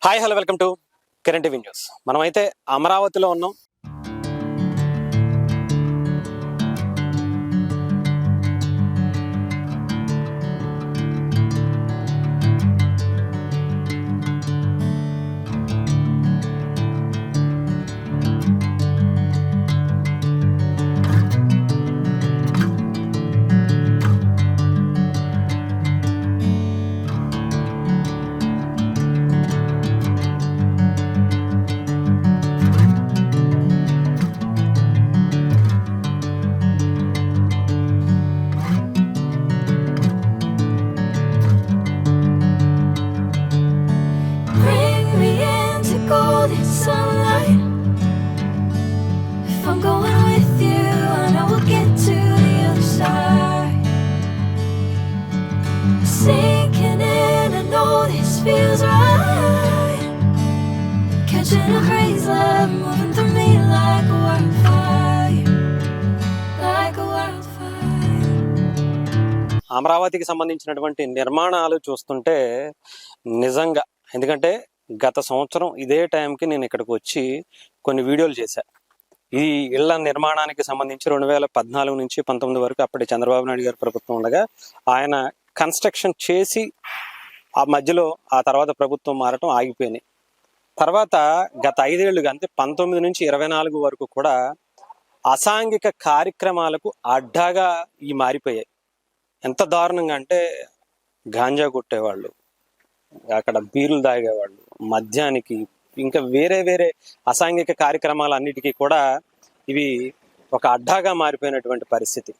Hi hello welcome to current TV news. మనమైతే అమరావతిలో ఉన్నాం. Bring me into golden sunlight. If I'm going with you, I know we'll get to the other side. Sinking in, I know this feels right. Catching a crazy love moving through me like a wildfire, like a wildfire. అమరావతికి సంబంధించినటువంటి నిర్మాణాలు చూస్తుంటే నిజంగా, ఎందుకంటే గత సంవత్సరం ఇదే టైంకి నేను ఇక్కడికి వచ్చి కొన్ని వీడియోలు చేశా. ఈ ఇళ్ల నిర్మాణానికి సంబంధించి 2014 నుంచి 19 వరకు అప్పటి చంద్రబాబు నాయుడు గారి ప్రభుత్వం ఉండగా ఆయన కన్స్ట్రక్షన్ చేసి ఆ మధ్యలో ఆ తర్వాత ప్రభుత్వం మారటం ఆగిపోయినాయి. తర్వాత గత 5 ఏళ్ళుగా, అంటే 19 నుంచి 24 వరకు కూడా అసాంఘిక కార్యక్రమాలకు అడ్డాగా ఈ మారిపోయాయి. ఎంత దారుణంగా అంటే గాంజా కొట్టేవాళ్ళు, అక్కడ బీర్లు తాగేవాళ్ళు, మద్యానికి ఇంకా వేరే వేరే అసాంఘిక కార్యక్రమాలన్నిటికీ కూడా ఇవి ఒక అడ్డాగా మారిపోయినటువంటి పరిస్థితి.